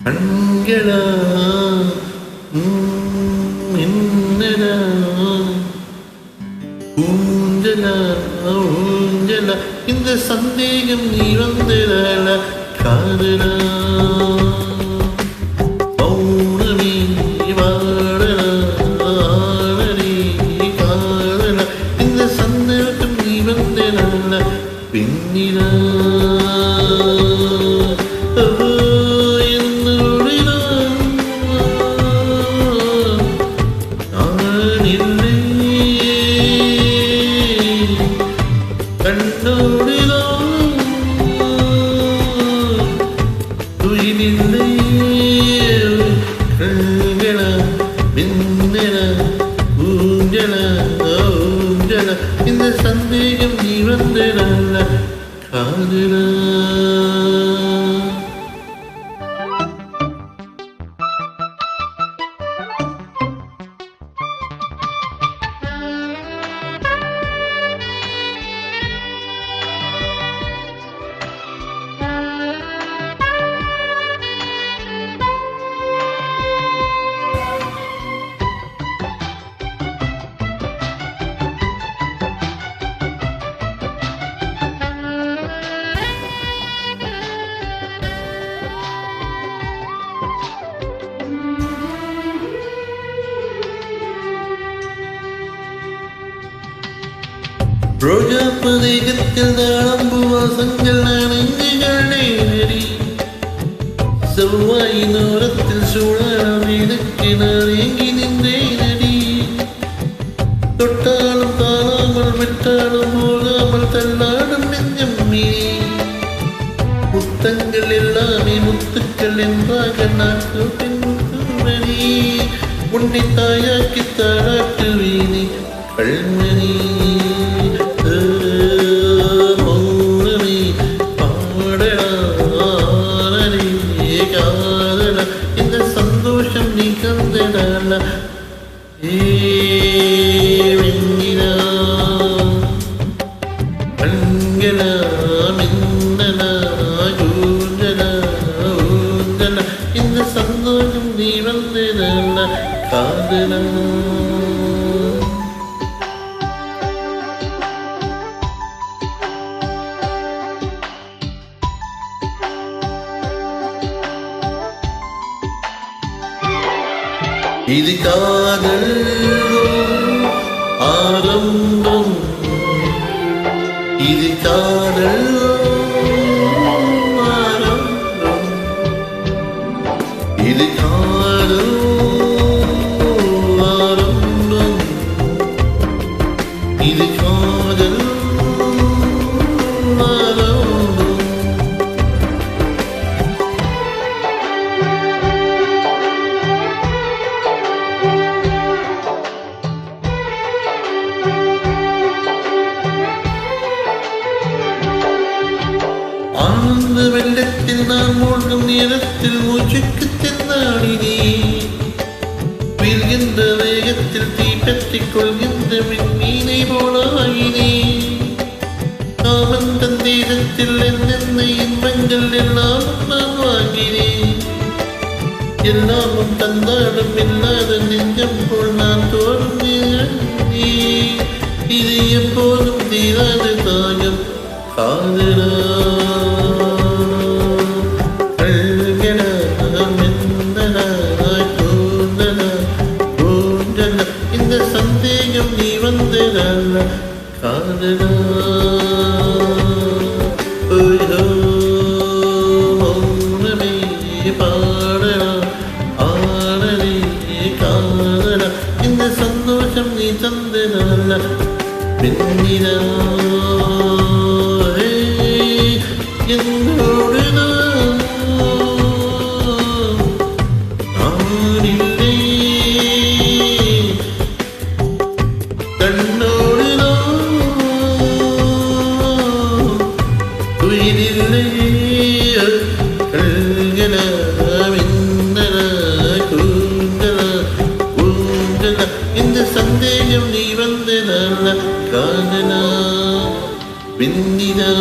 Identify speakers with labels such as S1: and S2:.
S1: கண்களா என்னடா ஊஞ்சலா ஊஞ்சலா இந்த சந்தேகம் நீ வந்ததால காதலா பௌர்ணமி வாடலா ஆடலி காதலா இந்த சந்தேகம் நீ வந்ததால பின்னிலா இந்த சந்தேகம் நீ வந்ததால காதலா ரோஜா பிரதேகத்தில் தாழம்பு வாசங்கள் நனைஞ்சுகள் நேரடி செவ்வாயின் ஓரத்தில் சூழலாம் எனக்கு நான் ஏங்கி நின்றேனடி தொட்டாலும் தாழாமல் விட்டாலும் போகாமல் தள்ளாடும் நெஞ்சம் மீறி முத்தங்கள் எல்லாமே முத்துக்கள் என்றாக நான் முத்துமணி உன்னை தாயாக்கி தாளாட்டுவீனே கண்மணி இந்த சந்தோஷம் நீ கந்தடால வெண்ணிலா கண்களா மின்னலா ஊஞ்சலா ஊஞ்சலா இந்த சந்தோஷம் நீ வந்ததால காதலா இது காதல் ஆரம்பம் இது காதல் ஆரம்பம் இது காதல் ஆரம்பம் இது காதல் ஆனந்த வெள்ளத்தில் நான் மூழ்கும் நேரத்தில் மூச்சுக்கு தென்னாடினே வீழ்கின்ற வேகத்தில் தீப்பற்றிக் கொள்கின்ற மீனை போலாயினே காமன் தந்தீரத்தில் என்னென்ன இன்பங்கள் எல்லாம் நான் வாங்கினேன் எல்லாமும் தந்தாடும் இல்லாத நெஞ்சம் போல் நான் தோறும் இது எப்போதும் தீராத தாகம் காதலா இந்த சந்தேகம் நீ வந்ததால காதலா மௌனமே பாடலா ஆடலே காதலா இந்த சந்தோஷம் நீ தந்ததால பின்னிலா என்னோடு கண்ணோடு உயிரில்லை கல்களா மின்னலா கூந்தலா ஊஞ்சலா இந்த சந்தேகம் நீ வந்ததால காதலா பின்னிலா